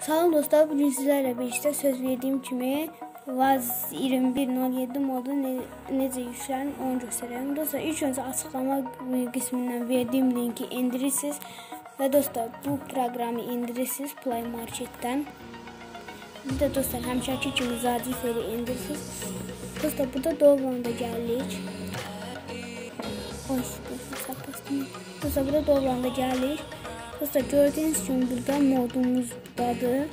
Salam dostlar, bugün sizlerlə birlikdə söz verdiyim kimi Vaz 2107 modu necə yüklənir onu göstərəyim. Dostlar, ilk öncə açıqlama qismindən verdiyim linki indirirsiniz və dostlar, bu proqramı indirirsiniz Play Marketdən. Bir də dostlar, həmişəki kimi Zadiferi indirirsiniz. Dostlar, burada Dovlan'da gəlirik. Dostlar, burada Dovlan'da gəlirik. Dostlar, gördüğünüz gibi burada modumuzdadır.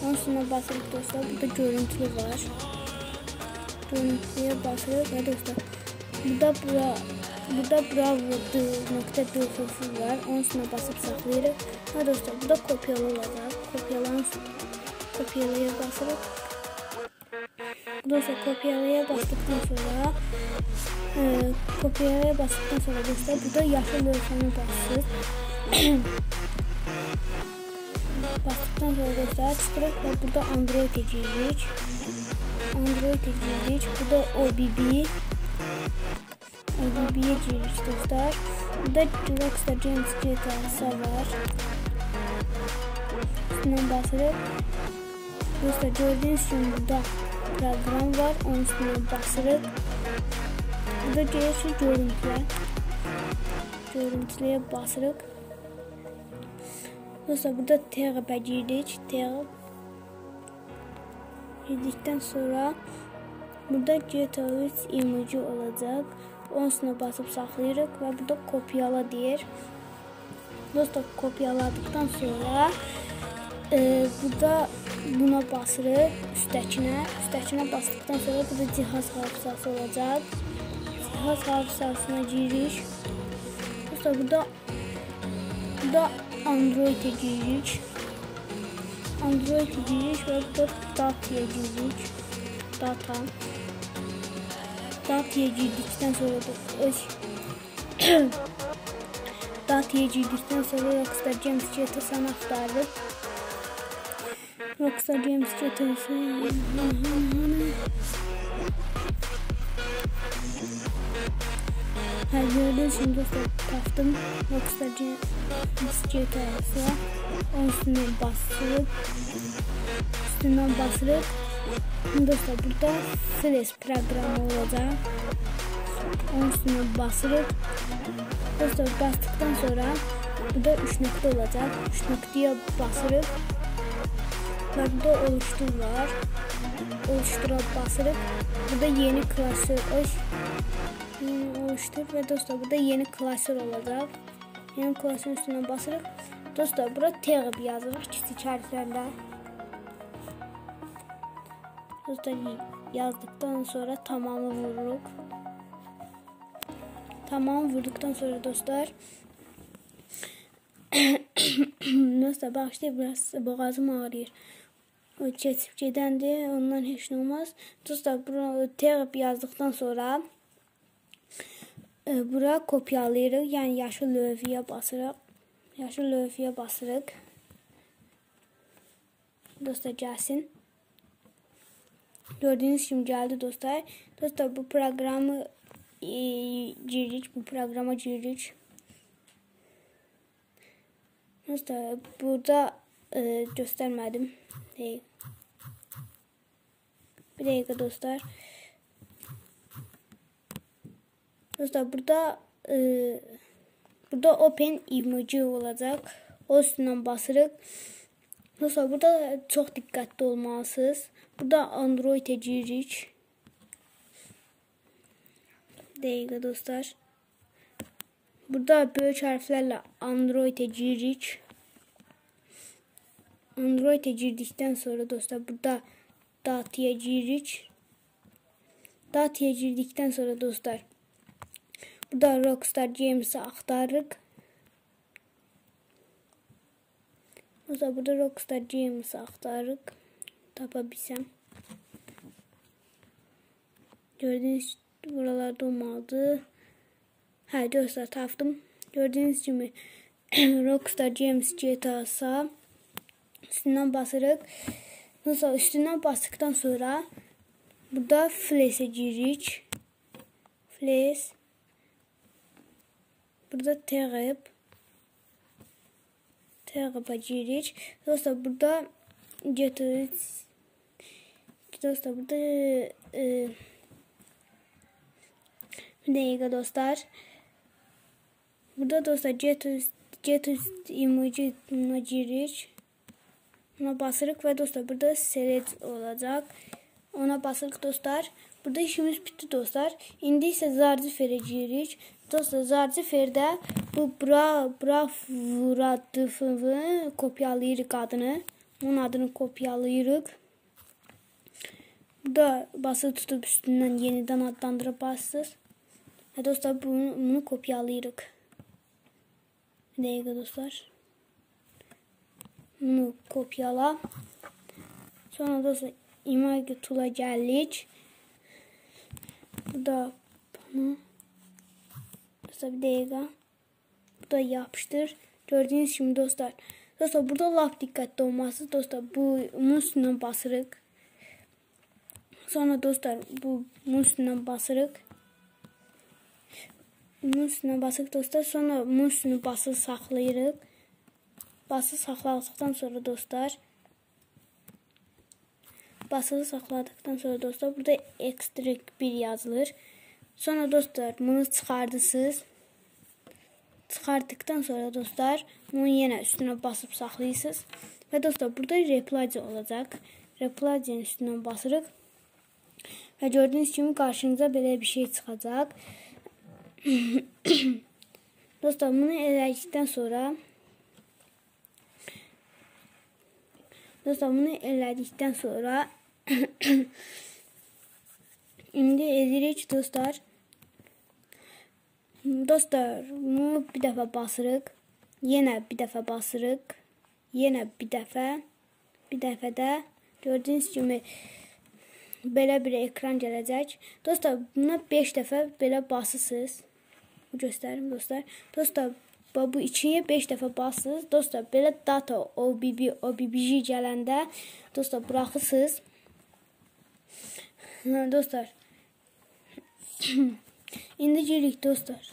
Onun üstüne basırıq dostlar. Burada görüntülü var. Görüntüye basırıq ve dostlar, burada bravo.dff var. Onun üstüne basıp saxlayırıq. Ve dostlar, burada kopyalı olacaq. Kopyalaya basırıq. Dostlar, kopyalaya bastıktan sonra dostlar, burada yaşıl lövhəni basırıq. Bastıktan sonra dostlar çıxırıq və burada Android-ə giririk. Burada OBB-yə giririk dostlar. Burada Rockstar Games GTA var. Üstündən basırıq. Dostlar, gördüğünüz gibi burada program var. Onun üstündən basırıq. Burada gelirsiniz görüntüləyə basırıq. Dostlar, burada TR giririk. Girdikten sonra burada GTA 3 emoji olacak. Onun üstüne basıp saxlayırıq və burada kopyala deyir. Dostlar, kopyaladıktan sonra burada buna basırıq üstəkinə bastıktan sonra burada cihaz hafızası olacaq. Cihaz hafızasına giririk. Dostlar, burada Android-ə giririk. Və burada dataya giririk. Dataya girdikten sonra Rockstar Games GTA-sını axtarırıq. Rockstar Games GTA-sı gördüğünüz için dostlar, tapdım Rockstar Games GTA-sı. Onun üstündən basırıq. Dostlar, burada Flash proqramı olacaq. Onun üstündən basırıq. Dostlar, bastıktan sonra burada 3 nöqtə olacaq. 3 nöqtəyə basırıq. Və burada oluştur var. Oluştura basırıq. Burada yeni klasör oluştur ve dostlar, burada yeni klasör olacaq. Yeni klasörün üstündən basırıq. Dostlar, burada TR yazırıq kiçik hərflərlə. Dostlar, yazdıktan sonra tamamı vururuq. Tamamı vurduktan sonra dostlar dostlar, bağışlayın, biraz boğazım ağrıyır. O keçib gedəndir, ondan heç nə olmaz. Dostlar, TR yazdıktan sonra bura kopyalayırıq, yəni yaşıl lövhəyə basırıq. Dostlar, gəlsin. Gördüğünüz kimi geldi dostlar. Dostlar, bu programa giririk. Dostlar, burada göstermedim. Bir dakika dostlar. Dostlar, burada open emoji olacak. O üstündən basırıq. Dostlar, burada çok dikkatli olmalısınız. Burada Android-ə giririk. Dəqiqə dostlar. Burada böyük hərflərlə Android-ə giririk. Android-ə girdikdən sonra dostlar, burada dataya giririk. Dataya girdikdən sonra dostlar, burada Rockstar Games-i axtarırıq. Dostlar, burada Rockstar Games-i axtarırıq. Tapa bilsəm. Gördüğünüz buralarda olmalıdır. Hə, dostlar, tapdım. Gördüğünüz kimi Rockstar Games GTA-sa üstündən basırıq. Dostlar, üstündən bastıktan sonra burada Flash'e giririk. Flash. Burada Teleqapa giririk. Dostlar burada getiririk. Dostlar burada bir dəqiqə dostlar. Burada dostlar get emoji-na giririk. Ona basırıq və dostlar burada select olacaq. Ona basırıq dostlar. Burada işimiz bitti dostlar. İndi isə Zarzifer'e giririk. Dostlar Zarzifer'də bu Bravuradov'u kopyalayırıq adını. Onun adını kopyalayırıq. Burada basılı tutup üstündən yenidən adlandırıb basırız. Və dostlar bunu kopyalayırıq. Bir dəqiqə dostlar. Bunu kopyala. Sonra dostlar image tool'a gəldik. Burada bunu dostlar bir dəqiqə. Burada yapışdır. Gördüğünüz kimi dostlar. Dostlar burada lap diqqətli olması. Dostlar bunun üstündən basırıq. Sonra dostlar bunun üstündən basırıq. Bunun üstündən basırıq dostlar. Sonra bunun üstünü basılı saxlayırıq. Basılı saxladıqdan sonra dostlar. Basılı saxladıqdan sonra dostlar burada extract 1 yazılır. Sonra dostlar bunu çıxardırsınız. Çıxardıqdan sonra dostlar bunu yenə üstünə basıb saxlayırsınız. Və dostlar burada replace olacaq. Replace'nin üstündən basırıq. Və gördüğünüz kimi qarşınıza belə bir şey çıxacaq. Dostlar bunu elədikdən sonra indi edirik dostlar. Dostlar bunu bir dəfə basırıq. Yenə bir dəfə basırıq. Yenə bir dəfə. Bir dəfə də gördüğünüz kimi belə bir ekran gələcək. Dostlar buna 5 dəfə belə basırsınız. Göstərim dostlar. Dostlar bu içiyə 5 dəfə basırsınız. Dostlar belə data OBBJ gələndə dostlar buraxırsınız. Dostlar indi giririk dostlar.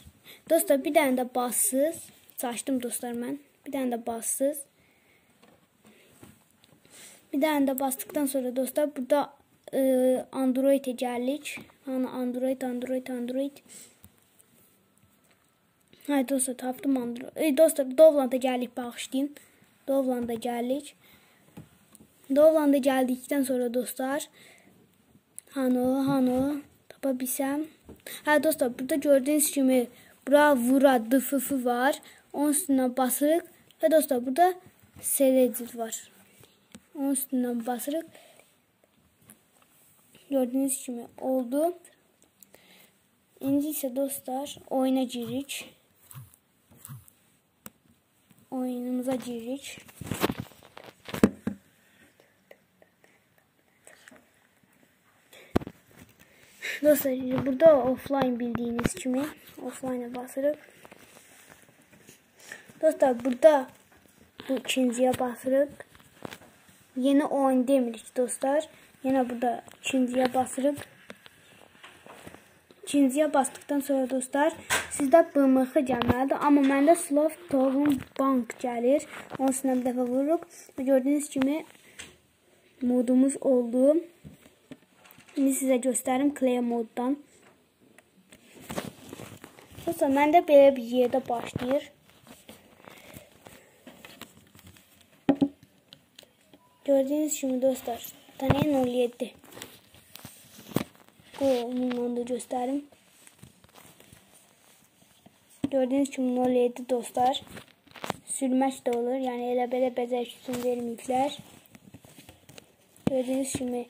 Dostlar bir dənə də bassız. Açdım dostlar mən. Bir dənə də bassız. Bir dənə də basdıqdan sonra dostlar burada Android'e gəldik. Android. Hayır dostlar tapdım Android. Dostlar Dovland'a gəldik, bağışlayın. Dovland'a gəldik. Dovland'a gəldikdən sonra dostlar Hano tapa bilsəm. Hayır dostlar burada gördüğünüz kimi Bravuradov var. Onun üstündən basırıq. Və dostlar burada select var. Onun üstündən basırıq. Gördüğünüz kimi oldu. İndi isə dostlar oyuna giririk. Oyunumuza giririk. Dostlar burada offline bildiğiniz kimi offline'a basırıq. Dostlar burada bu ikinciyə basırıq. Yeni oyun demirik dostlar. Yine burada ikinciyə basırıq. İkinciyə basdıqdan sonra dostlar sizdə BMX gəlməlidir. Amma məndə Soft Town Bank gəlir. Onun üstünə bir dəfə vururuq. Gördüğünüz kimi modumuz oldu. Şimdi sizə göstərim Clay moddan. Dostlar məndə belə bir yerdə başlayır. Gördüğünüz kimi dostlar Taneye 07. Bundan da göstərim. Gördüğünüz kimi 07 dostlar. Sürmək də olur. Yəni elə belə bəzək üçün verməyiblər. Gördüğünüz kimi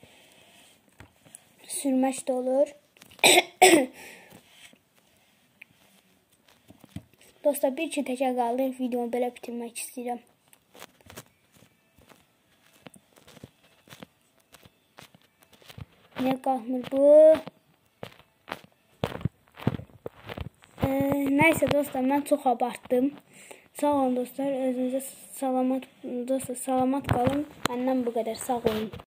sürmək də olur. Dostlar bir iki təkər qaldı. Videomu belə bitirmək istəyirəm. Ne kalmır bu? Neyse dostlar ben çok abarttım. Sağ olun dostlar. Özünüze salamat kalın. Benden bu kadar. Sağ olun.